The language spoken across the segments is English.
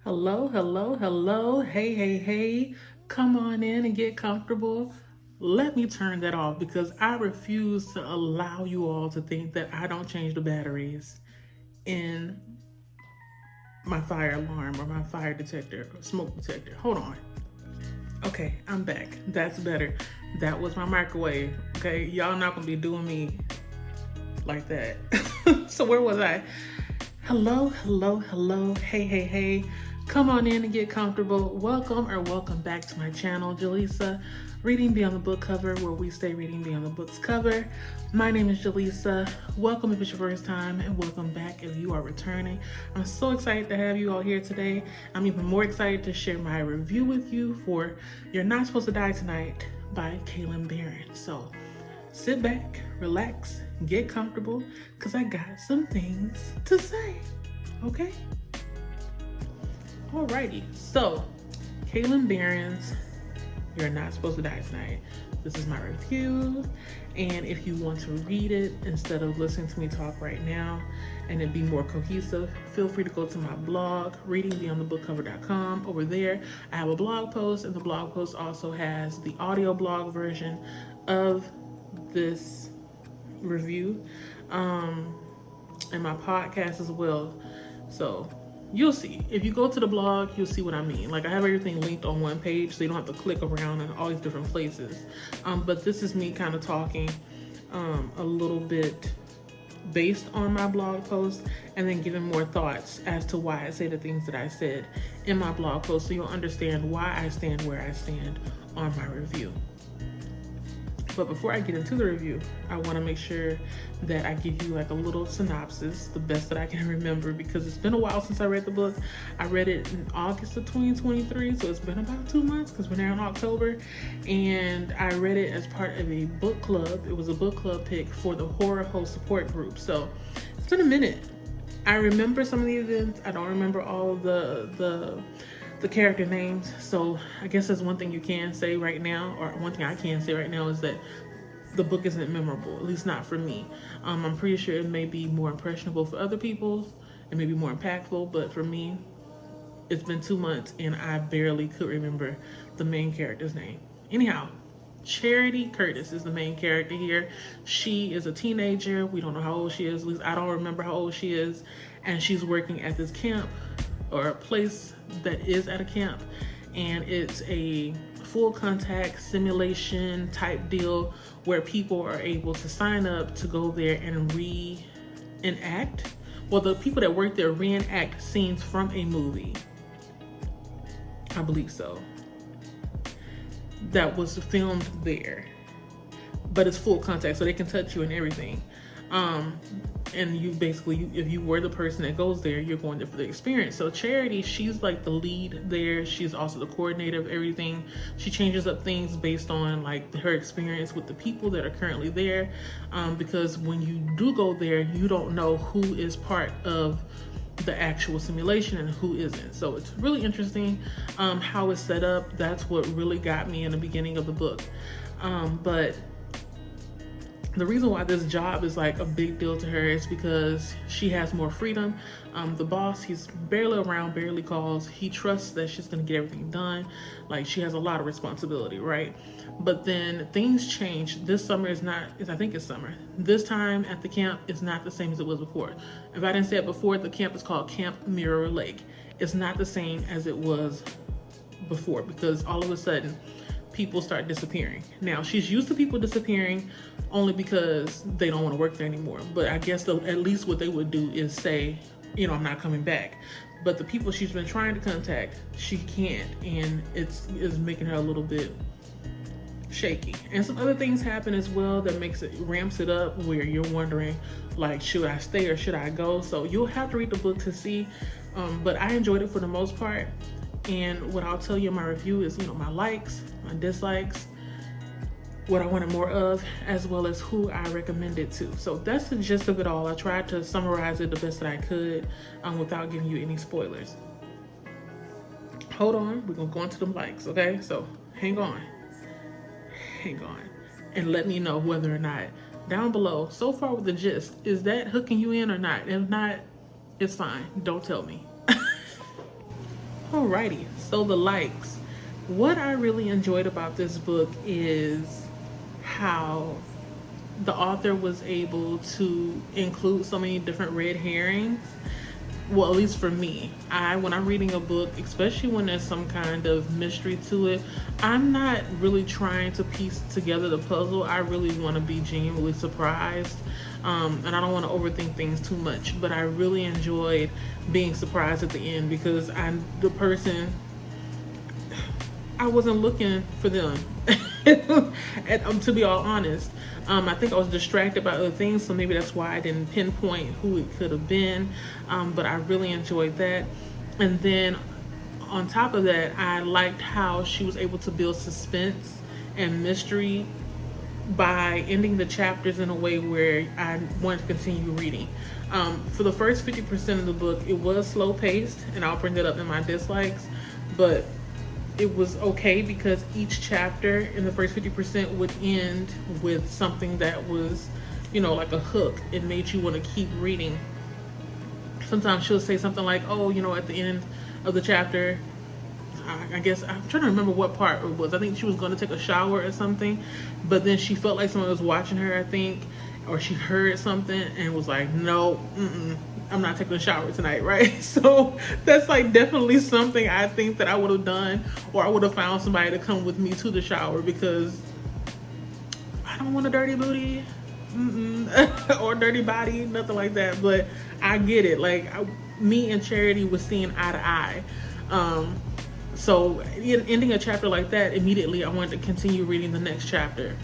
Hello, hello, hello. Hey, hey, hey. Come on in and get comfortable. Let me turn that off because I refuse to allow you all to think that I don't change the batteries in my fire alarm or my fire detector or smoke detector. Hold on. Okay, I'm back. That's better. That was my microwave. Okay, y'all not gonna be doing me like that. So, where was I? Hello, hello, hello. Hey, hey, hey. Come on in and get comfortable. Welcome back to my channel, Jaleesa, Reading Beyond the Book Cover, where we stay reading beyond the book's cover. My name is Jaleesa. Welcome if it's your first time, and welcome back if you are returning. I'm so excited to have you all here today. I'm even more excited to share my review with you for You're Not Supposed to Die Tonight by Kalynn Bayron. So sit back, relax, get comfortable, because I got some things to say. Okay? Alrighty. So, Kalynn Bayron's You're Not Supposed to Die Tonight. This is my review. And if you want to read it instead of listening to me talk right now and it be more cohesive, feel free to go to my blog, readingbeyondthebookcover.com. Over there, I have a blog post, and the blog post also has the audio blog version of this review and my podcast as well. So you'll see. If you go to the blog, you'll see what I mean. Like, I have everything linked on one page so you don't have to click around in all these different places. But this is me kind of talking a little bit based on my blog post and then giving more thoughts as to why I say the things that I said in my blog post, so you'll understand why I stand where I stand on my review. But before I get into the review, I want to make sure that I give you like a little synopsis, the best that I can remember, because it's been a while since I read the book. I read it in August of 2023, so it's been about 2 months because we're now in October. And I read it as part of a book club. It was a book club pick for the Horror Host Support Group. So it's been a minute. I remember some of the events. I don't remember all of the character names. So I guess that's one thing you can say right now, or one thing I can say right now, is that the book isn't memorable, at least not for me. I'm pretty sure it may be more impressionable for other people, it may be more impactful, but for me, it's been 2 months and I barely could remember the main character's name. Anyhow, Charity Curtis is the main character here. She is a teenager. We don't know how old she is. At least I don't remember how old she is. And she's working at this camp, or a place that is at a camp, and it's a full contact simulation type deal where people are able to sign up to go there and reenact. Well, the people that work there reenact scenes from a movie. I believe so. That was filmed there. But it's full contact, so they can touch you and everything. And you basically, if you were the person that goes there, you're going there for the experience. So Charity, she's like the lead there. She's also the coordinator of everything. She changes up things based on like her experience with the people that are currently there. Because when you do go there, you don't know who is part of the actual simulation and who isn't. So it's really interesting how it's set up. That's what really got me in the beginning of the book. But the reason why this job is like a big deal to her is because she has more freedom. The boss, he's barely around, barely calls. He trusts that she's gonna get everything done. Like, she has a lot of responsibility, right? But then things change. This summer I think it's summer. This time at the camp is not the same as it was before. If I didn't say it before, the camp is called Camp Mirror Lake. It's not the same as it was before, because all of a sudden people start disappearing. Now, she's used to people disappearing only because they don't want to work there anymore. But I guess at least what they would do is say, I'm not coming back. But the people she's been trying to contact, she can't, and it's making her a little bit shaky. And some other things happen as well that ramps it up, where you're wondering, like, should I stay or should I go? So you'll have to read the book to see. But I enjoyed it for the most part. And what I'll tell you in my review is, my likes, my dislikes, what I wanted more of, as well as who I recommend it to. So that's the gist of it all. I tried to summarize it the best that I could without giving you any spoilers. Hold on, we're gonna go into them likes, okay? So hang on, and let me know whether or not down below, so far with the gist, is that hooking you in or not? If not, it's fine, don't tell me. Alrighty, so the likes. What I really enjoyed about this book is how the author was able to include so many different red herrings. Well, at least for me, when I'm reading a book, especially when there's some kind of mystery to it, I'm not really trying to piece together the puzzle. I really want to be genuinely surprised, and I don't want to overthink things too much. But I really enjoyed being surprised at the end because I'm the person. I wasn't looking for them. And to be all honest, I think I was distracted by other things, so maybe that's why I didn't pinpoint who it could have been. But I really enjoyed that. And then on top of that, I liked how she was able to build suspense and mystery by ending the chapters in a way where I wanted to continue reading. For the first 50% of the book, it was slow paced, and I'll bring that up in my dislikes, but it was okay because each chapter in the first 50% would end with something that was, like a hook. It made you want to keep reading. Sometimes she'll say something like, oh, at the end of the chapter, I guess I'm trying to remember what part it was. I think she was going to take a shower or something, but then she felt like someone was watching her, I think, or she heard something and was like, no, I'm not taking a shower tonight, right? So that's like definitely something I think that I would have done, or I would have found somebody to come with me to the shower because I don't want a dirty booty or dirty body, nothing like that. But I get it. Like me and Charity was seeing eye to eye. So ending a chapter like that, immediately I wanted to continue reading the next chapter.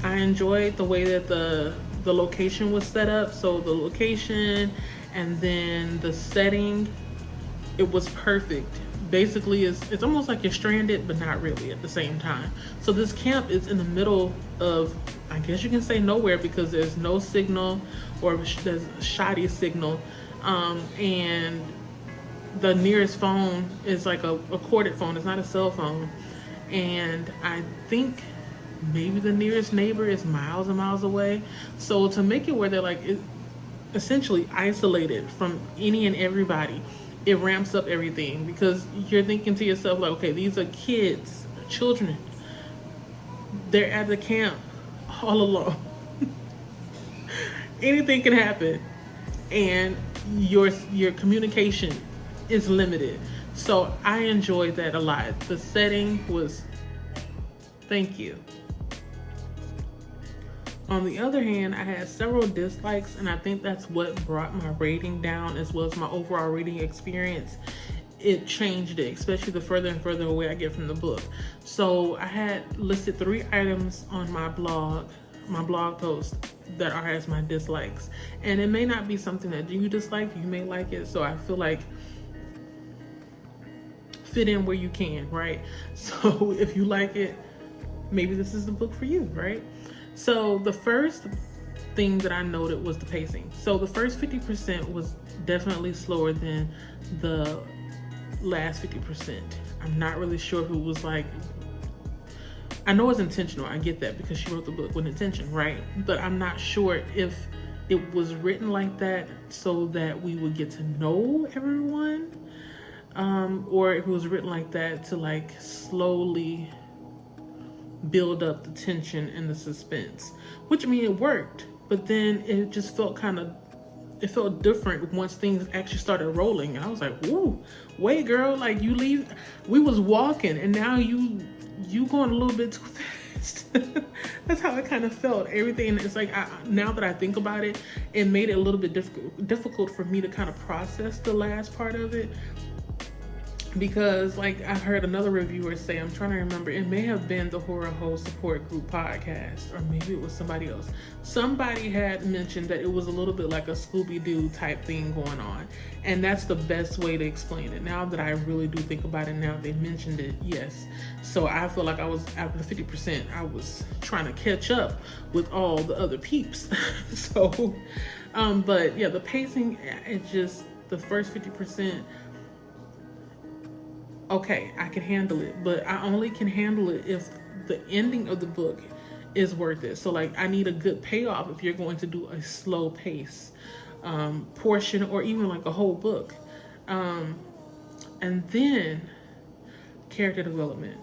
I enjoyed the way that the location was set up. So the location and then the setting, it was perfect. Basically, it's almost like you're stranded, but not really at the same time. So this camp is in the middle of, I guess you can say nowhere, because there's no signal, or there's shoddy signal, and the nearest phone is like a corded phone. It's not a cell phone, and I think maybe the nearest neighbor is miles and miles away. So to make it where they're like essentially isolated from any and everybody, it ramps up everything, because you're thinking to yourself like, okay, these are kids, children. They're at the camp all alone. Anything can happen, and your communication is limited. So I enjoyed that a lot. The setting was, thank you. On the other hand, I had several dislikes, and I think that's what brought my rating down, as well as my overall reading experience. It changed it, especially the further and further away I get from the book. So I had listed 3 items on my blog post that are as my dislikes. And it may not be something that you dislike, you may like it. So I feel like fit in where you can, right? So if you like it, maybe this is the book for you, right? So the first thing that I noted was the pacing. So the first 50% was definitely slower than the last 50%. I'm not really sure if it was like, I know it's intentional. I get that because she wrote the book with intention, right? But I'm not sure if it was written like that so that we would get to know everyone, or if it was written like that to like slowly build up the tension and the suspense, which I mean it worked, but then it just felt it felt different once things actually started rolling. And I was like, whoa, wait girl, like you leave, we was walking and now you going a little bit too fast. That's how it kind of felt. Everything, it's like, now that I think about it, it made it a little bit difficult for me to kind of process the last part of it. Because like I heard another reviewer say, I'm trying to remember, it may have been the Horror Hole Support Group podcast, or maybe it was somebody else. Somebody had mentioned that it was a little bit like a Scooby-Doo type thing going on. And that's the best way to explain it. Now that I really do think about it, now they mentioned it, yes. So I feel like I was, after the 50%, I was trying to catch up with all the other peeps. So, but yeah, the pacing, it just, the first 50%, okay, I can handle it, but I only can handle it if the ending of the book is worth it. So like, I need a good payoff if you're going to do a slow pace portion, or even like a whole book. And then character development.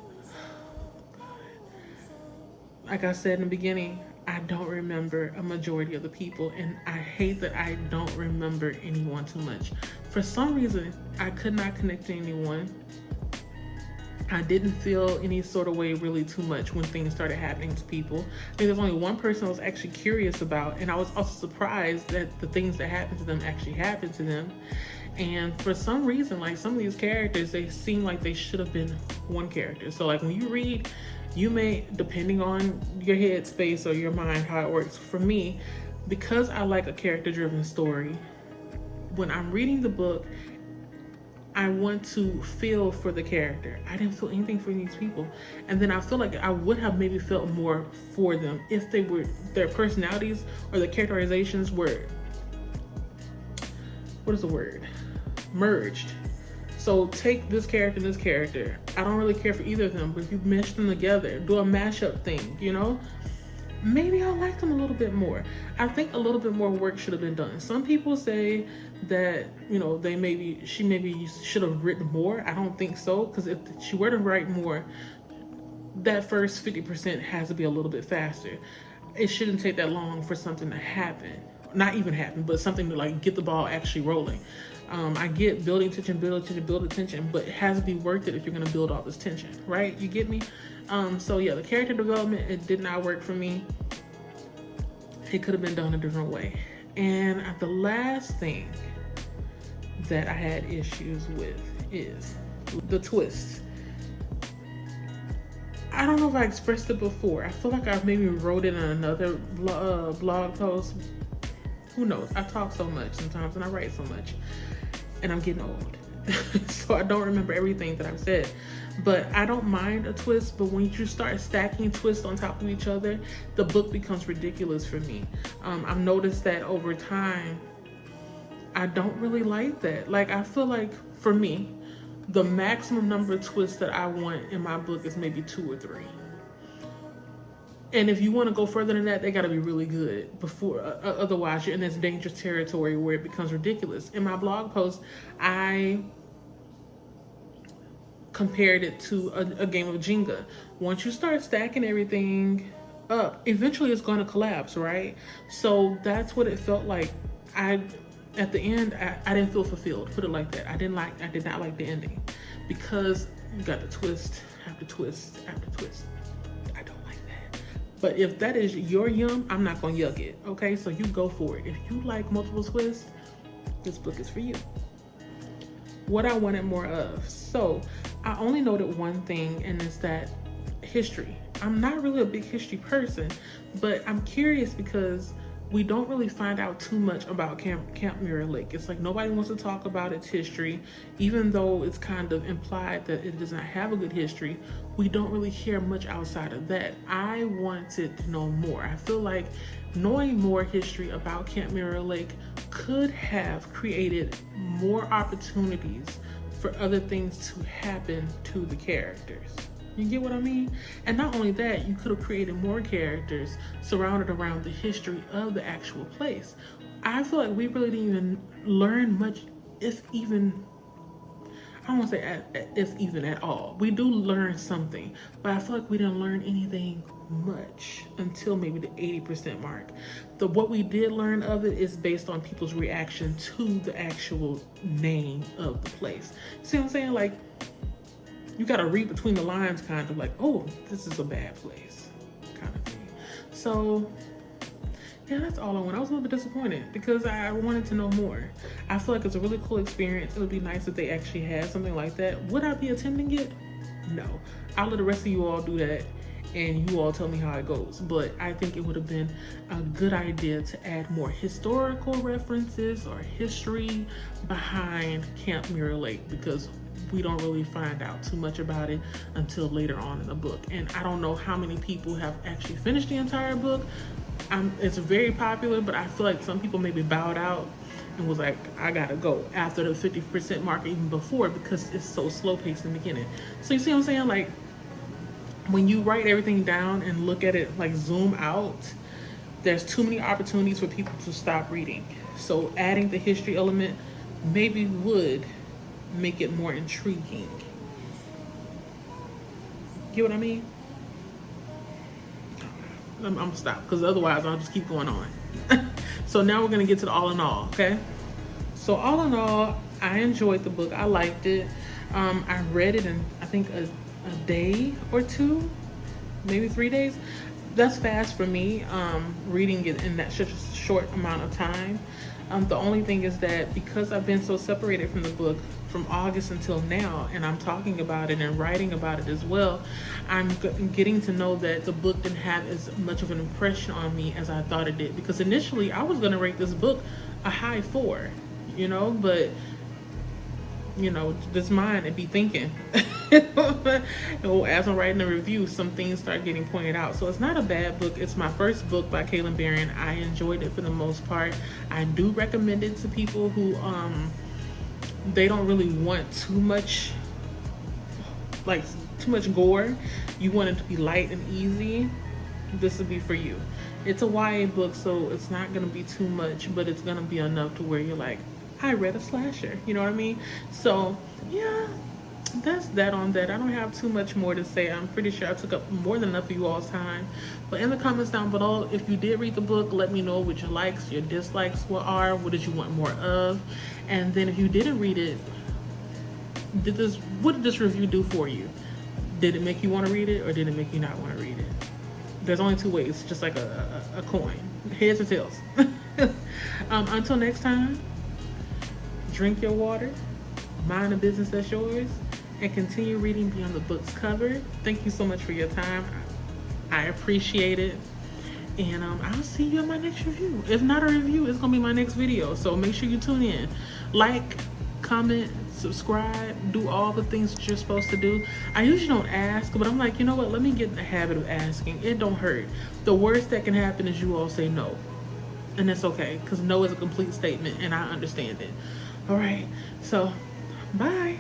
Like I said in the beginning, I don't remember a majority of the people, and I hate that I don't remember anyone too much. For some reason, I could not connect to anyone. I didn't feel any sort of way really too much when things started happening to people. I think there's only one person I was actually curious about, and I was also surprised that the things that happened to them actually happened to them. And for some reason, like some of these characters, they seem like they should have been one character. So like when you read, you may, depending on your head space or your mind, how it works. For me, because I like a character-driven story, when I'm reading the book, I want to feel for the character. I didn't feel anything for these people. And then I feel like I would have maybe felt more for them if they were, their personalities or the characterizations were, what is the word? Merged. So take this character and this character. I don't really care for either of them, but if you mesh them together, do a mashup thing, you know? Maybe I'll like them a little bit more. I think a little bit more work should have been done. Some people say that, you know, she maybe should have written more. I don't think so, because if she were to write more, that first 50% has to be a little bit faster. It shouldn't take that long for something to happen. Not even happen, but something to like get the ball actually rolling. I get building tension, build tension, but it has to be worth it if you're gonna build all this tension, right? You get me? So yeah, the character development, it did not work for me. It could have been done a different way. And the last thing that I had issues with is the twist. I don't know if I expressed it before. I feel like I maybe wrote it in another blog post. Who knows? I talk so much sometimes and I write so much, and I'm getting old. So I don't remember everything that I've said. But I don't mind a twist, but when you start stacking twists on top of each other, the book becomes ridiculous for me. I've noticed that over time, I don't really like that. Like, I feel like, for me, the maximum number of twists that I want in my book is maybe 2 or 3. And if you want to go further than that, they got to be really good before. Otherwise, you're in this dangerous territory where it becomes ridiculous. In my blog post, I compared it to a game of Jenga. Once you start stacking everything up, eventually it's going to collapse, right? So that's what it felt like. At the end, I didn't feel fulfilled. Put it like that. I did not like the ending, because you got the twist after twist after twist. I don't like that. But if that is your yum, I'm not gonna yuck it. Okay, so you go for it. If you like multiple twists, this book is for you. What I wanted more of. So I only noted one thing, and it's that history. I'm not really a big history person, but I'm curious because we don't really find out too much about Camp Mirror Lake. It's like nobody wants to talk about its history, even though it's kind of implied that it does not have a good history. We don't really hear much outside of that. I wanted to know more. I feel like knowing more history about Camp Mirror Lake could have created more opportunities for other things to happen to the characters. You get what I mean? And not only that, you could have created more characters surrounded around the history of the actual place. I feel like we really didn't even learn much, if even, I don't want to say if even at all. We do learn something, but I feel like we didn't learn anything much until maybe the 80% mark. What we did learn of it is based on people's reaction to the actual name of the place. See what I'm saying? Like, you gotta read between the lines, kind of like, oh, this is a bad place, kind of thing. So, yeah, that's all I want. I was a little bit disappointed because I wanted to know more. I feel like it's a really cool experience. It would be nice if they actually had something like that. Would I be attending it? No. I'll let the rest of you all do that, and you all tell me how it goes. But I think it would have been a good idea to add more historical references or history behind Camp Mirror Lake, because we don't really find out too much about it until later on in the book. And I don't know how many people have actually finished the entire book. It's very popular, but I feel like some people maybe bowed out and was like, I gotta go after the 50% mark, even before, because it's so slow paced in the beginning. So you see what I'm saying? Like, when you write everything down and look at it, like zoom out, there's too many opportunities for people to stop reading. So adding the history element maybe would make it more intriguing. Get what I mean? I'm gonna stop because otherwise I'll just keep going on. So now we're gonna get to the all in all, okay? So all in all, I enjoyed the book. I liked it. I read it in I think a day or two, maybe 3 days. That's fast for me. Reading it in that such a short amount of time. The only thing is that because I've been so separated from the book from August until now, and I'm talking about it and writing about it as well, I'm getting to know that the book didn't have as much of an impression on me as I thought it did. Because initially I was going to rate this book a high 4, but this mind and be thinking. As I'm writing the review, some things start getting pointed out. So it's not a bad book. It's my first book by Kalynn Bayron. I enjoyed it for the most part. I do recommend it to people who they don't really want too much gore. You want it to be light and easy. This would be for you. It's a YA book, so it's not going to be too much, but it's going to be enough to where you're like, I read a slasher. You know what I mean? So, yeah, that's that on that. I don't have too much more to say. I'm pretty sure I took up more than enough of you all's time. But in the comments down below, if you did read the book, let me know what your likes, your dislikes are. What did you want more of? And then if you didn't read it, what did this review do for you? Did it make you want to read it, or did it make you not want to read it? There's only two ways, just like a coin. Heads or tails. Until next time, drink your water, mind the business that's yours, and continue reading beyond the book's cover. Thank you so much for your time. I appreciate it. And I'll see you in my next review. If not a review, it's going to be my next video. So make sure you tune in. Like, comment, subscribe, do all the things that you're supposed to do. I usually don't ask, but I'm like, you know what? Let me get in the habit of asking. It don't hurt. The worst that can happen is you all say no. And that's okay, because no is a complete statement, and I understand it. All right, so bye.